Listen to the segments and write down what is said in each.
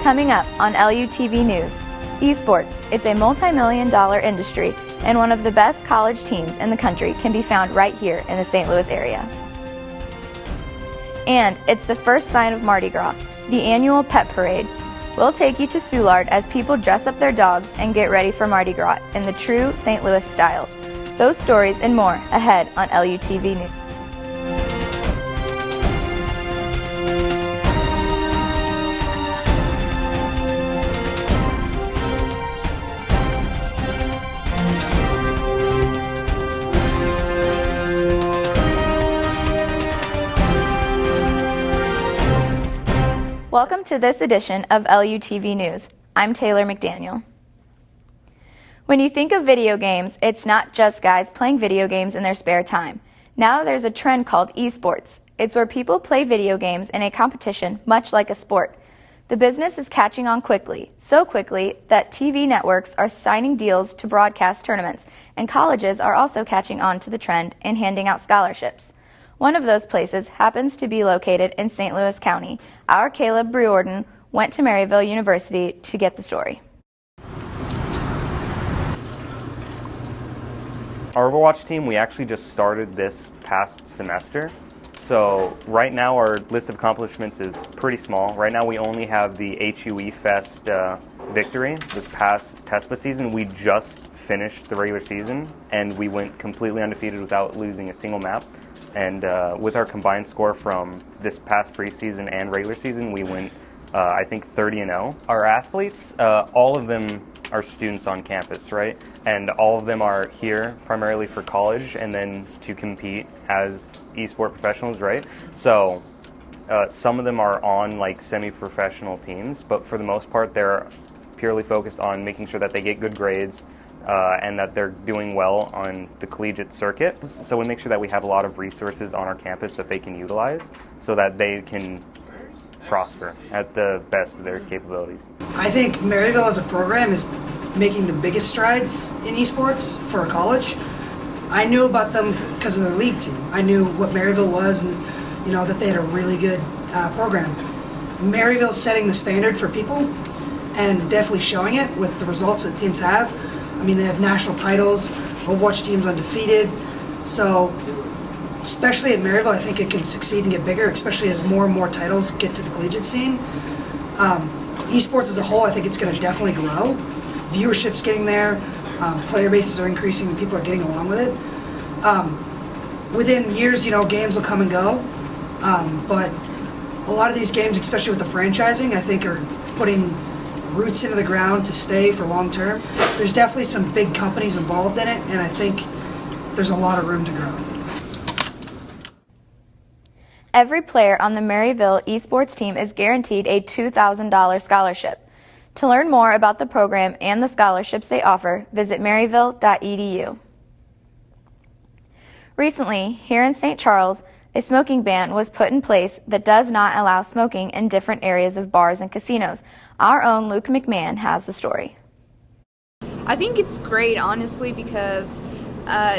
Coming up on LUTV News, eSports. It's a multi-million-dollar industry, and one of the best college teams in the country can be found right here in the St. Louis area. And it's the first sign of Mardi Gras, the annual Pet Parade. We'll take you to Soulard as people dress up their dogs and get ready for Mardi Gras in the true St. Louis style. Those stories and more ahead on LUTV News. Welcome to this edition of LUTV News. I'm Taylor McDaniel. When you think of video games, it's not just guys playing video games in their spare time. Now there's a trend called eSports. It's where people play video games in a competition much like a sport. The business is catching on quickly, so quickly that TV networks are signing deals to broadcast tournaments, and colleges are also catching on to the trend and handing out scholarships. One of those places happens to be located in St. Louis County. Our Caleb Briorden went to Maryville University to get the story. Our Overwatch team, we actually just started this past semester. So right now our list of accomplishments is pretty small. Right now we only have the HUE Fest victory this past TESPA season. We just finished the regular season and we went completely undefeated without losing a single map. And with our combined score from this past preseason and regular season, we went, I think, 30-0. Our athletes, all of them are students on campus, right? And all of them are here primarily for college and then to compete as eSport professionals, right? So some of them are on like semi-professional teams, but for the most part, they're purely focused on making sure that they get good grades, and that they're doing well on the collegiate circuit. So we make sure that we have a lot of resources on our campus that they can utilize so that they can prosper at the best of their capabilities. I think Maryville as a program is making the biggest strides in esports for a college. I knew about them because of their league team. I knew what Maryville was and that they had a really good program. Maryville's setting the standard for people and definitely showing it with the results that teams have. I mean, they have national titles, Overwatch team's undefeated, so especially at Maryville, I think it can succeed and get bigger, especially as more and more titles get to the collegiate scene. Esports as a whole, I think it's going to definitely grow. Viewership's getting there, player bases are increasing, and people are getting along with it. Within years, games will come and go, but a lot of these games, especially with the franchising, I think are putting roots into the ground to stay for long term. There's definitely some big companies involved in it, and I think there's a lot of room to grow. Every player on the Maryville eSports team is guaranteed a $2,000 scholarship. To learn more about the program and the scholarships they offer, visit maryville.edu. Recently, here in St. Charles, a smoking ban was put in place that does not allow smoking in different areas of bars and casinos. Our own Luke McMahon has the story. I think it's great, honestly, because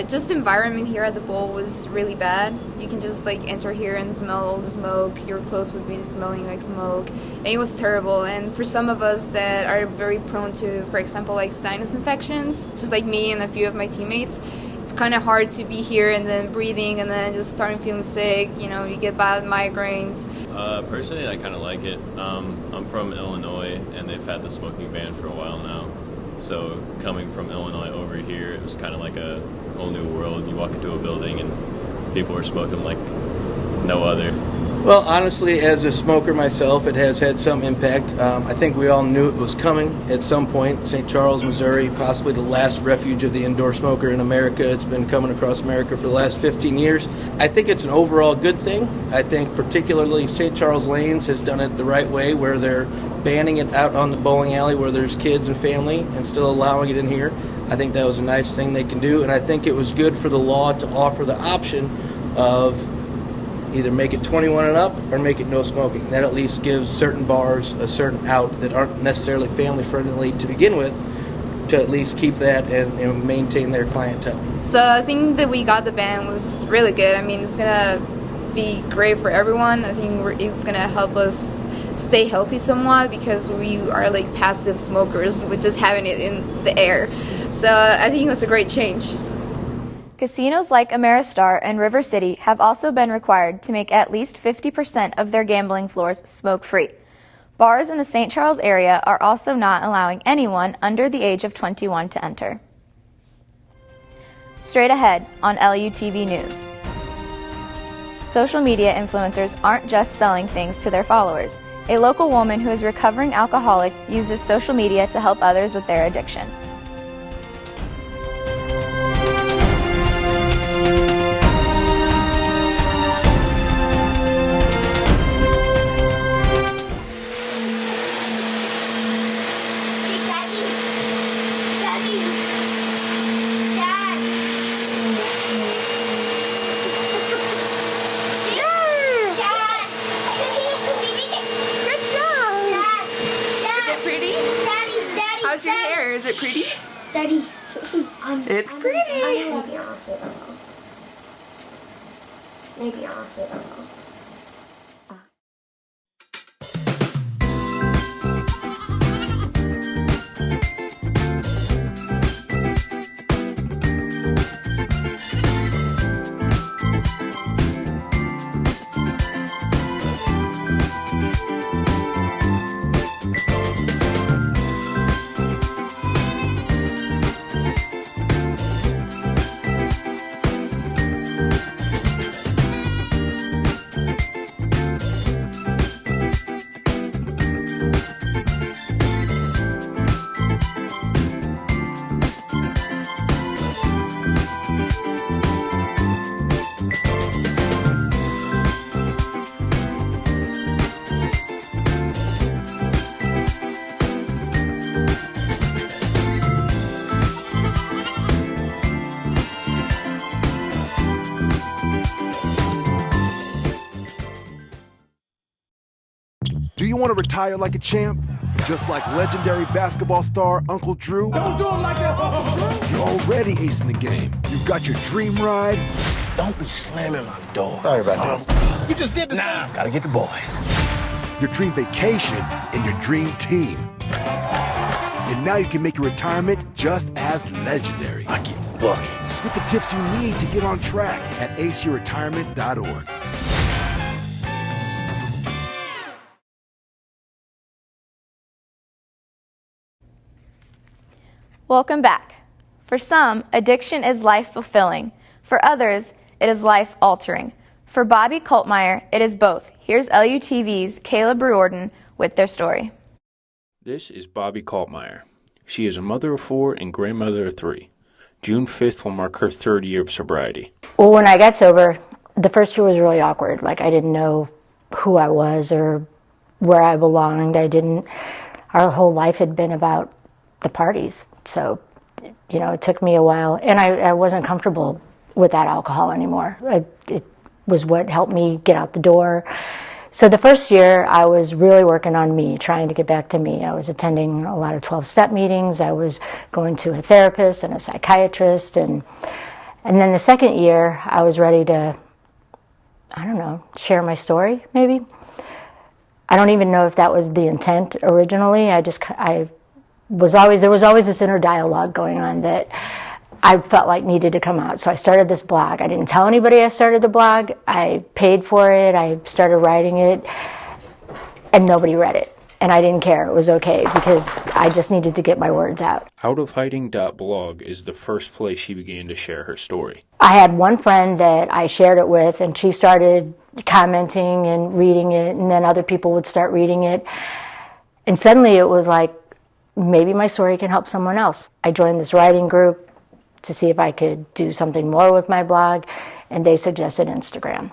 just the environment here at the bowl was really bad. You can just enter here and smell all the smoke. Your clothes would be smelling like smoke, and it was terrible. And for some of us that are very prone to, for example, sinus infections, just like me and a few of my teammates, it's kind of hard to be here and then breathing and then just starting feeling sick. You get bad migraines. Personally, I kind of like it. I'm from Illinois, and they've had the smoking ban for a while now. So coming from Illinois over here, it was kind of like a whole new world. You walk into a building and people are smoking like no other. Well, honestly, as a smoker myself, it has had some impact. I think we all knew it was coming at some point. St. Charles, Missouri, possibly the last refuge of the indoor smoker in America. It's been coming across America for the last 15 years. I think it's an overall good thing. I think particularly St. Charles Lanes has done it the right way, where they're banning it out on the bowling alley where there's kids and family and still allowing it in here. I think that was a nice thing they can do, and I think it was good for the law to offer the option of either make it 21 and up or make it no smoking. That at least gives certain bars a certain out that aren't necessarily family friendly to begin with, to at least keep that and maintain their clientele. So I think that we got the ban was really good. I mean, it's going to be great for everyone. I think it's going to help us stay healthy somewhat, because we are like passive smokers with just having it in the air. So I think it was a great change. Casinos like Ameristar and River City have also been required to make at least 50% of their gambling floors smoke-free. Bars in the St. Charles area are also not allowing anyone under the age of 21 to enter. Straight ahead on LUTV News. Social media influencers aren't just selling things to their followers. A local woman who is a recovering alcoholic uses social media to help others with their addiction. How's your hair? Is it pretty? Daddy. It's pretty. Maybe honestly, I don't know. Maybe honestly, I don't know. Do you want to retire like a champ? Just like legendary basketball star Uncle Drew? Don't do it like that, Uncle Drew! You're already acing the game. You've got your dream ride. Don't be slamming my door. Sorry about that. You just did the same. Gotta get the boys. Your dream vacation and your dream team. And now you can make your retirement just as legendary. I get buckets. Get the tips you need to get on track at aceyourretirement.org. Welcome back. For some, addiction is life-fulfilling. For others, it is life-altering. For Bobby Kultmeyer, it is both. Here's LUTV's Caleb Riordan with their story. This is Bobby Kultmeyer. She is a mother of 4 and grandmother of 3. June 5th will mark her 3rd year of sobriety. Well, when I got sober, the first year was really awkward. Like, I didn't know who I was or where I belonged. Our whole life had been about the parties. So, you know, it took me a while, and I wasn't comfortable with that alcohol anymore. It was what helped me get out the door. So the first year, I was really working on me, trying to get back to me. I was attending a lot of 12-step meetings. I was going to a therapist and a psychiatrist, and then the second year, I was ready to, I don't know, share my story, maybe. I don't even know if that was the intent originally. There was always this inner dialogue going on that I felt like needed to come out. So I started this blog. I didn't tell anybody I started the blog. I paid for it. I started writing it, and nobody read it. And I didn't care. It was okay because I just needed to get my words out. Outofhiding.blog is the first place she began to share her story. I had one friend that I shared it with, and she started commenting and reading it, and then other people would start reading it. And suddenly it was like, maybe my story can help someone else. I joined this writing group to see if I could do something more with my blog, and they suggested Instagram.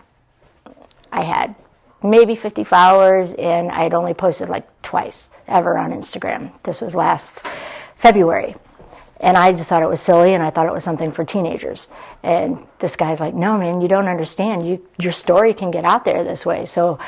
I had maybe 50 followers, and I had only posted like twice ever on Instagram. This was last February. And I just thought it was silly, and I thought it was something for teenagers. And this guy's like, no, man, you don't understand. Your story can get out there this way. So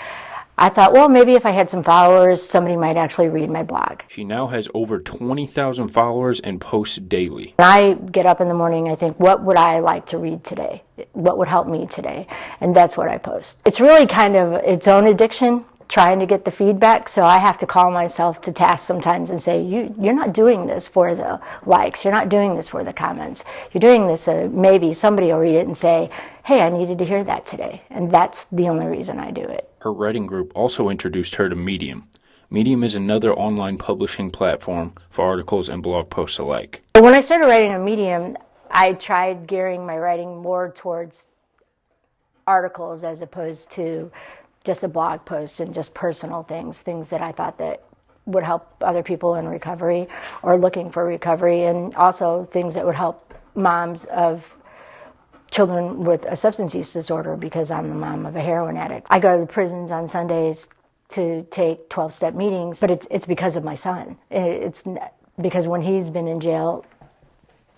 I thought, well, maybe if I had some followers, somebody might actually read my blog. She now has over 20,000 followers and posts daily. When I get up in the morning, I think, what would I like to read today? What would help me today? And that's what I post. It's really kind of its own addiction trying to get the feedback, so I have to call myself to task sometimes and say, you're not doing this for the likes, you're not doing this for the comments, you're doing this so maybe somebody will read it and say, hey, I needed to hear that today, and that's the only reason I do it. Her writing group also introduced her to Medium. Medium is another online publishing platform for articles and blog posts alike. When I started writing on Medium, I tried gearing my writing more towards articles as opposed to just a blog post and just personal things that I thought that would help other people in recovery or looking for recovery, and also things that would help moms of children with a substance use disorder, because I'm the mom of a heroin addict. I go to the prisons on Sundays to take 12-step meetings, but it's because of my son. It's because when he's been in jail,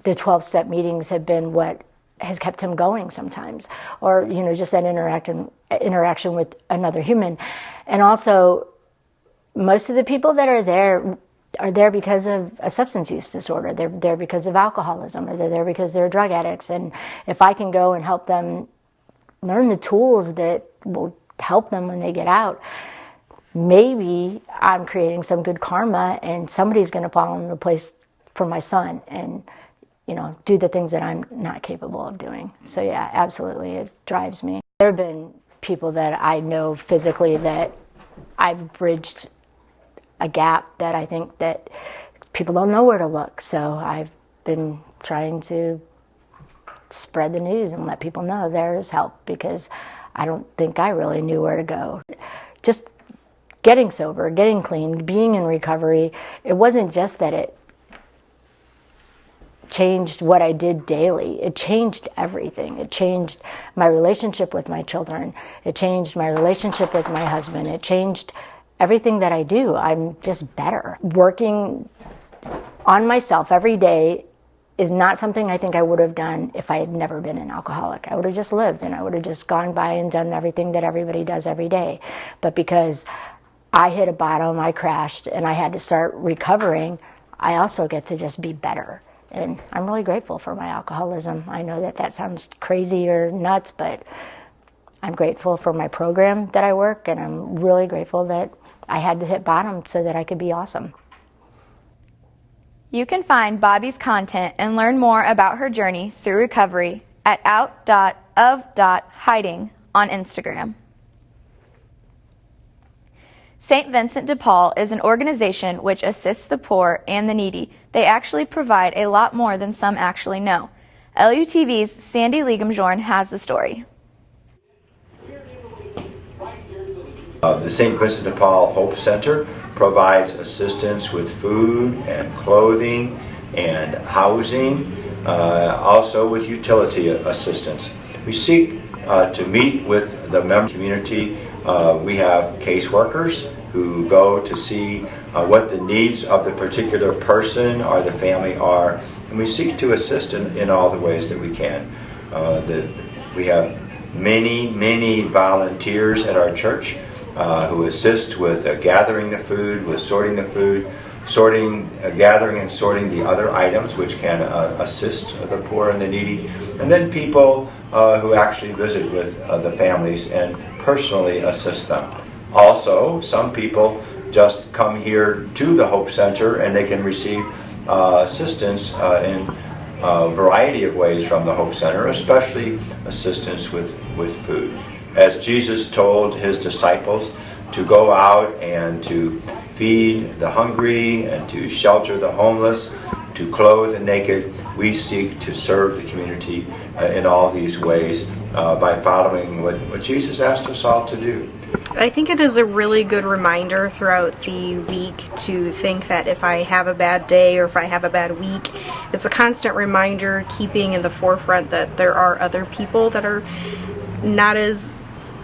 the 12-step meetings have been what has kept him going sometimes, or just that interaction with another human. And also, most of the people that are there because of a substance use disorder. They're there because of alcoholism, or they're there because they're drug addicts. And if I can go and help them learn the tools that will help them when they get out, maybe I'm creating some good karma, and somebody's going to fall in the place for my son and do the things that I'm not capable of doing. So yeah, absolutely, it drives me. There have been people that I know physically that I've bridged a gap that I think that people don't know where to look. So I've been trying to spread the news and let people know there is help, because I don't think I really knew where to go. Just getting sober, getting clean, being in recovery, it wasn't just that it changed what I did daily. It changed everything. It changed my relationship with my children. It changed my relationship with my husband. It changed everything that I do. I'm just better. Working on myself every day is not something I think I would have done if I had never been an alcoholic. I would have just lived, and I would have just gone by and done everything that everybody does every day. But because I hit a bottom, I crashed, and I had to start recovering, I also get to just be better. And I'm really grateful for my alcoholism. I know that sounds crazy or nuts, but I'm grateful for my program that I work, and I'm really grateful that I had to hit bottom so that I could be awesome. You can find Bobby's content and learn more about her journey through recovery at out.of.hiding on Instagram. St. Vincent de Paul is an organization which assists the poor and the needy. They actually provide a lot more than some actually know. LUTV's Sandy Liegamjorn has the story. The St. Vincent de Paul Hope Center provides assistance with food and clothing and housing, also with utility assistance. We seek to meet with the member community. We have caseworkers who go to see what the needs of the particular person or the family are, and we seek to assist in all the ways that we can. We have many volunteers at our church who assist with gathering the food, with sorting the food, gathering and sorting the other items which can assist the poor and the needy, and then people who actually visit with the families and personally assist them. Also, some people just come here to the Hope Center and they can receive assistance in a variety of ways from the Hope Center, especially assistance with food. As Jesus told his disciples to go out and to feed the hungry and to shelter the homeless, to clothe the naked, we seek to serve the community in all these ways by following what Jesus asked us all to do. I think it is a really good reminder throughout the week to think that if I have a bad day or if I have a bad week, it's a constant reminder, keeping in the forefront that there are other people that are not as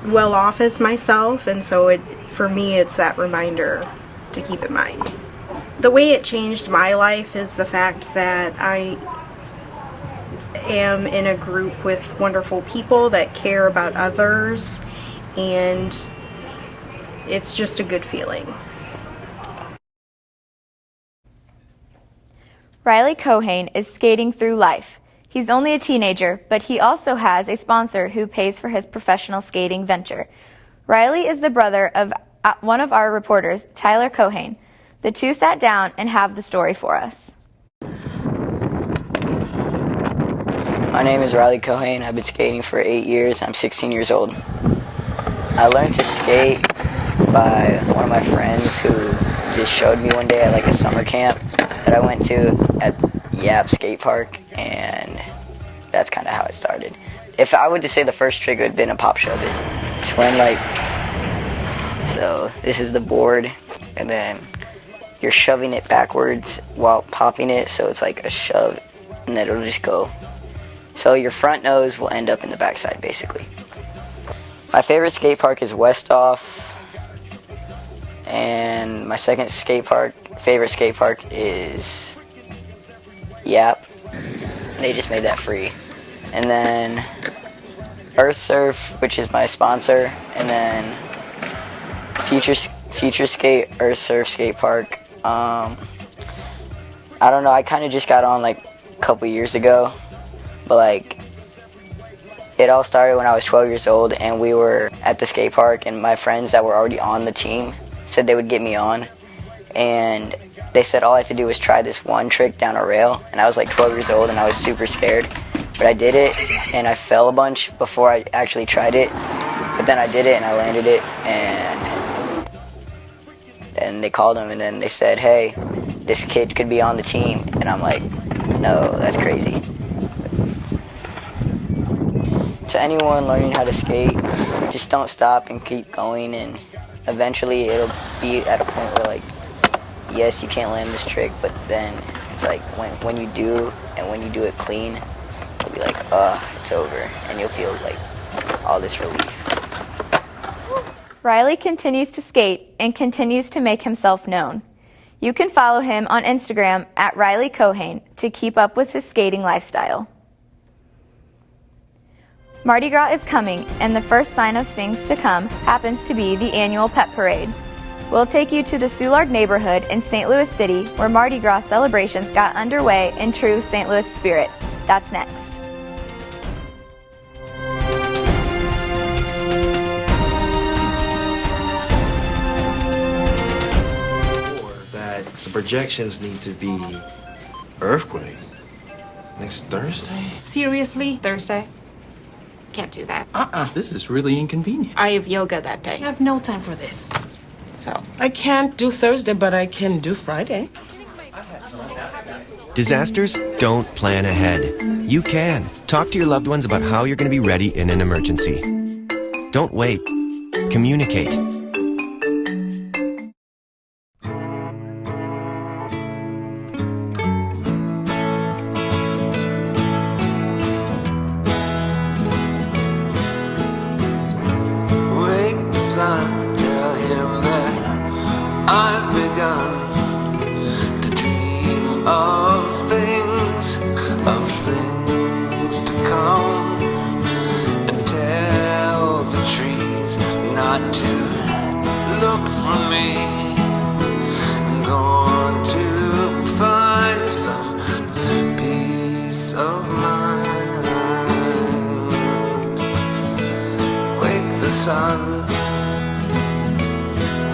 well off as myself, and so for me it's that reminder to keep in mind. The way it changed my life is the fact that I am in a group with wonderful people that care about others, and it's just a good feeling. Riley Cohane is skating through life. He's only a teenager, but he also has a sponsor who pays for his professional skating venture. Riley is the brother of one of our reporters, Tyler Cohane. The two sat down and have the story for us. My name is Riley Cohane. I've been skating for 8 years. I'm 16 years old. I learned to skate by one of my friends who just showed me one day at like a summer camp that I went to at Yap Skate Park, and that's kind of how it started. If I were to say the first trick, it would have been a pop shove it. It's when so this is the board, and then you're shoving it backwards while popping it, so it's like a shove, and then it'll just go. So your front nose will end up in the backside, basically. My favorite skate park is Westhoff, and my second favorite skate park is Yap. They just made that free. And then Earth Surf, which is my sponsor, and then Future Skate, Earth Surf Skate Park. I don't know, I kind of just got on like a couple years ago, but like it all started when I was 12 years old, and we were at the skate park, and my friends that were already on the team said they would get me on, and they said all I had to do was try this one trick down a rail, and I was like 12 years old and I was super scared, but I did it, and I fell a bunch before I actually tried it, but then I did it and I landed it, and they called them, and then they said, hey, this kid could be on the team, and I'm like, no, that's crazy. To anyone learning how to skate, just don't stop and keep going, and eventually it'll be at a point where like, yes, you can't land this trick, but then it's like when you do, and when you do it clean, you'll be like, it's over, and you'll feel like all this relief. Riley continues to skate and continues to make himself known. You can follow him on Instagram at Riley Cohane to keep up with his skating lifestyle. Mardi Gras is coming, and the first sign of things to come happens to be the annual Pet Parade. We'll take you to the Soulard neighborhood in St. Louis City, where Mardi Gras celebrations got underway in true St. Louis spirit. That's next. That the projections need to be earthquake next Thursday. Seriously? Thursday? Can't do that. This is really inconvenient. I have yoga that day. I have no time for this. So. I can't do Thursday, but I can do Friday. Disasters don't plan ahead. You can. Talk to your loved ones about how you're going to be ready in an emergency. Don't wait. Communicate. Wake the sun, tell him that I've begun to dream of things to come, and tell the trees not to look for me. I'm going to find some peace of mind. Wake the sun,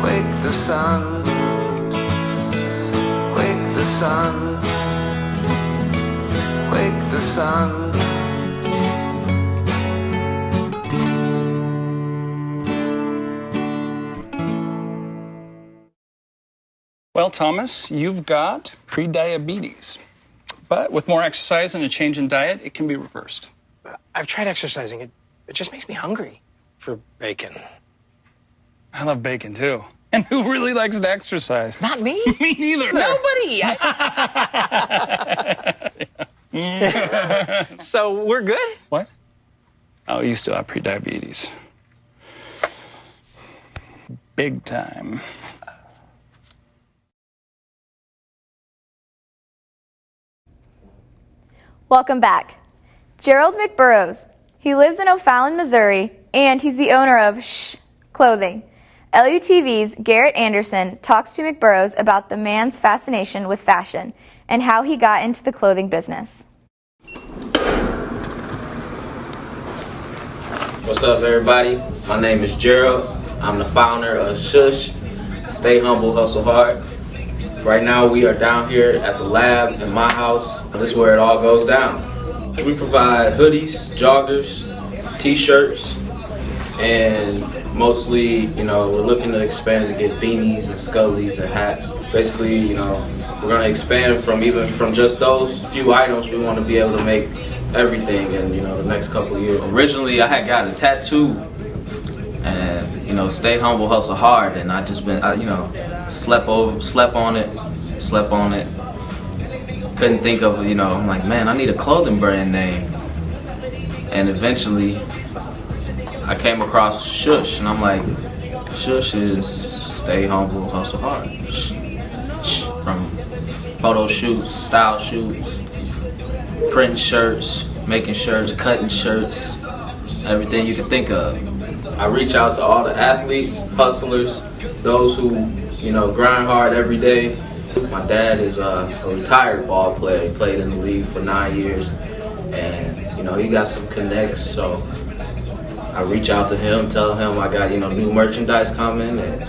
wake the sun, wake the sun, wake the sun. Well, Thomas, you've got pre-diabetes, but with more exercise and a change in diet, it can be reversed. I've tried exercising. It just makes me hungry for bacon. I love bacon, too. And who really likes to exercise? Not me. Me neither. Nobody. So we're good? What? Oh, you still have pre-diabetes. Big time. Welcome back. Gerald McBurrows. He lives in O'Fallon, Missouri, and he's the owner of SHUSH Clothing. LUTV's Garrett Anderson talks to McBurrows about the man's fascination with fashion and how he got into the clothing business. What's up, everybody? My name is Gerald. I'm the founder of SHUSH, Stay Humble, Hustle Hard. Right now we are down here at the lab in my house. This is where it all goes down. We provide hoodies, joggers, t-shirts, and mostly, we're looking to expand to get beanies and scullies and hats. Basically, we're going to expand from just those few items. We want to be able to make everything in, the next couple of years. Originally, I had gotten a tattoo, and, stay humble, hustle hard, and I just been, slept on it. Couldn't think of, I'm like, man, I need a clothing brand name. And eventually, I came across SHUSH, and I'm like, SHUSH is stay humble, hustle hard. From photo shoots, style shoots, printing shirts, making shirts, cutting shirts, everything you can think of. I reach out to all the athletes, hustlers, those who, grind hard every day. My dad is a retired ball player. He played in the league for 9 years, and he got some connects. So I reach out to him, tell him I got new merchandise coming, and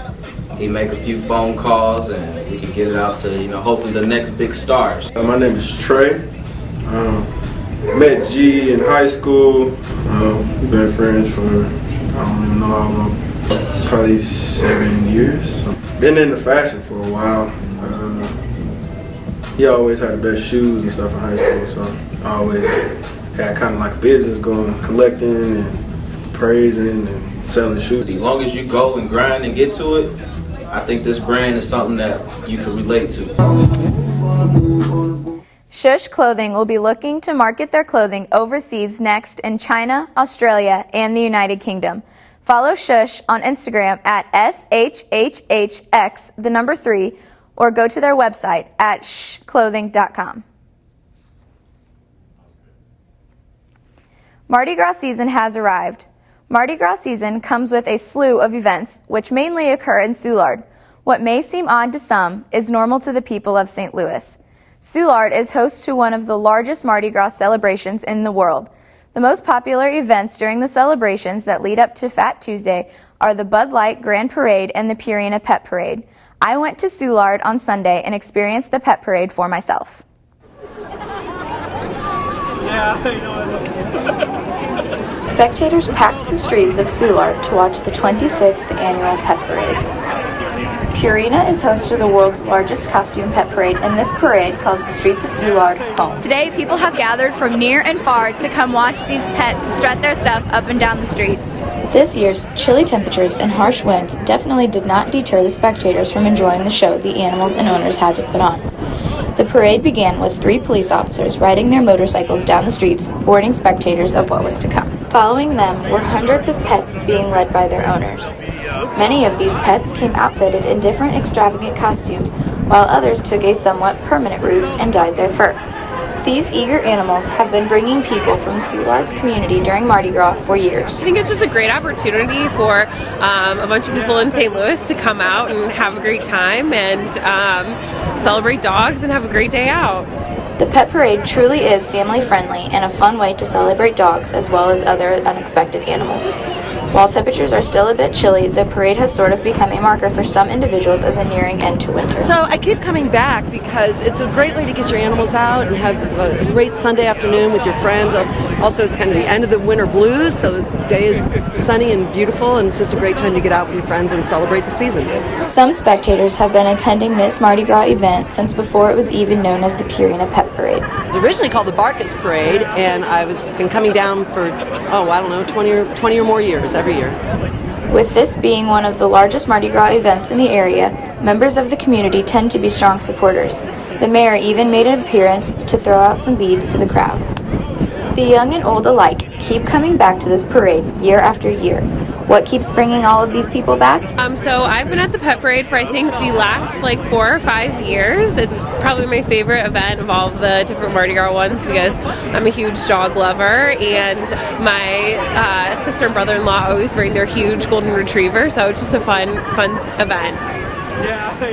he make a few phone calls, and we can get it out to hopefully the next big stars. My name is Trey. Met G in high school. We've been friends for I don't even know how long, probably 7 years. Been into fashion for a while. He always had the best shoes and stuff in high school, so I always had kind of like a business going, collecting and praising and selling shoes. As long as you go and grind and get to it, I think this brand is something that you can relate to. SHUSH Clothing will be looking to market their clothing overseas next in China, Australia, and the United Kingdom. Follow SHUSH on Instagram at SHHX3, or go to their website at shushclothing.com. Mardi Gras season has arrived. Mardi Gras season comes with a slew of events, which mainly occur in Soulard. What may seem odd to some is normal to the people of St. Louis. Soulard is host to one of the largest Mardi Gras celebrations in the world. The most popular events during the celebrations that lead up to Fat Tuesday are the Bud Light Grand Parade and the Purina Pet Parade. I went to Soulard on Sunday and experienced the Pet Parade for myself. Spectators packed the streets of Soulard to watch the 26th annual Pet Parade. Purina is host to the world's largest costume pet parade, and this parade calls the streets of Soulard home. Today, people have gathered from near and far to come watch these pets strut their stuff up and down the streets. This year's chilly temperatures and harsh winds definitely did not deter the spectators from enjoying the show the animals and owners had to put on. The parade began with 3 police officers riding their motorcycles down the streets, warning spectators of what was to come. Following them were hundreds of pets being led by their owners. Many of these pets came outfitted in different extravagant costumes, while others took a somewhat permanent route and dyed their fur. These eager animals have been bringing people from Soulard's community during Mardi Gras for years. I think it's just a great opportunity for a bunch of people in St. Louis to come out and have a great time and celebrate dogs and have a great day out. The Pet Parade truly is family friendly and a fun way to celebrate dogs as well as other unexpected animals. While temperatures are still a bit chilly, the parade has sort of become a marker for some individuals as a nearing end to winter. So I keep coming back because it's a great way to get your animals out and have a great Sunday afternoon with your friends. Also, it's kind of the end of the winter blues, so the day is sunny and beautiful, and it's just a great time to get out with your friends and celebrate the season. Some spectators have been attending this Mardi Gras event since before it was even known as the Purina Pet Parade. It was originally called the Barkus Parade, and I've been coming down for, 20 or more years, every year. With this being one of the largest Mardi Gras events in the area, members of the community tend to be strong supporters. The mayor even made an appearance to throw out some beads to the crowd. The young and old alike keep coming back to this parade year after year. What keeps bringing all of these people back? So I've been at the Pet Parade for I think the last 4 or 5 years. It's probably my favorite event of all of the different Mardi Gras ones because I'm a huge dog lover, and my sister and brother-in-law always bring their huge golden retriever, so it's just a fun event.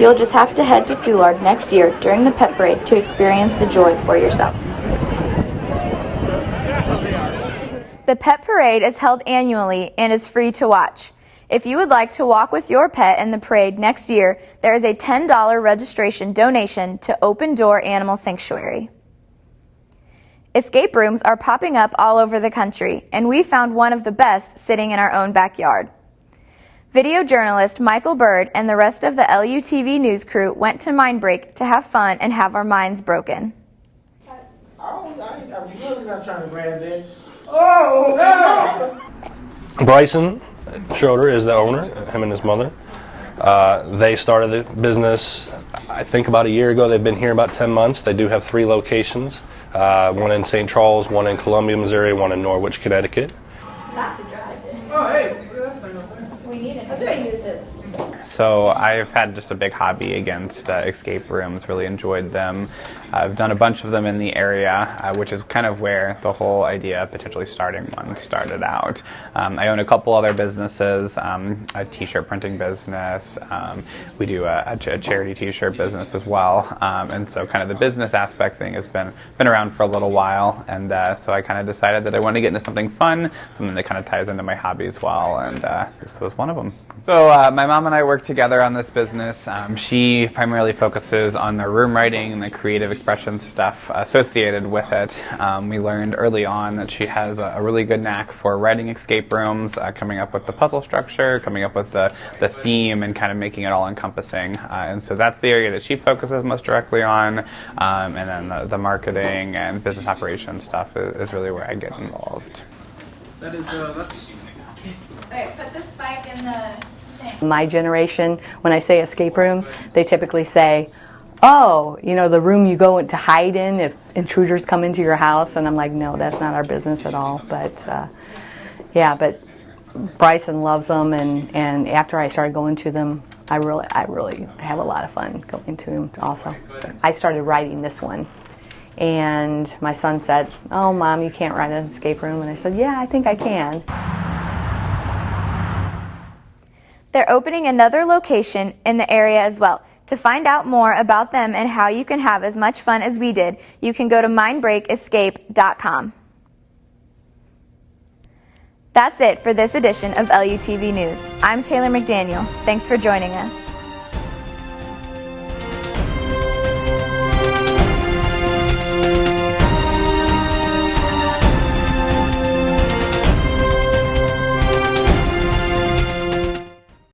You'll just have to head to Soulard next year during the Pet Parade to experience the joy for yourself. The Pet Parade is held annually and is free to watch. If you would like to walk with your pet in the parade next year, there is a $10 registration donation to Open Door Animal Sanctuary. Escape rooms are popping up all over the country, and we found one of the best sitting in our own backyard. Video journalist Michael Bird and the rest of the LUTV news crew went to Mindbreak to have fun and have our minds broken. I'm really not trying to grab it. Oh, no! Bryson Schroeder is the owner, him and his mother. They started the business, I think, about a year ago. They've been here about 10 months. They do have 3 locations, one in St. Charles, one in Columbia, Missouri, one in Norwich, Connecticut. Not to drive it. Oh, hey, that's fine up there. We need it. How do I use this? So I've had just a big hobby against escape rooms, really enjoyed them. I've done a bunch of them in the area, which is kind of where the whole idea of potentially starting one started out. I own a couple other businesses, a t-shirt printing business. We do a charity t-shirt business as well. And so kind of the business aspect thing has been around for a little while. And so I kind of decided that I wanted to get into something fun, something that kind of ties into my hobby as well. And this was one of them. So my mom and I work together on this business. She primarily focuses on the room writing and the creative expression stuff associated with it. We learned early on that she has a really good knack for writing escape rooms, coming up with the puzzle structure, coming up with the theme, and kind of making it all encompassing. And so that's the area that she focuses most directly on. And then the marketing and business operations stuff is really where I get involved. That is, that's... Wait, put the spike in the thing. My generation, when I say escape room, they typically say, oh, you know, the room you go to hide in if intruders come into your house. And I'm like, no, that's not our business at all. But yeah, but Bryson loves them, and after I started going to them, I really have a lot of fun going to them also. I started writing this one, and my son said, oh, Mom, you can't write an escape room. And I said, yeah, I think I can. They're opening another location in the area as well. To find out more about them and how you can have as much fun as we did, you can go to mindbreakescape.com. That's it for this edition of LUTV News. I'm Taylor McDaniel. Thanks for joining us.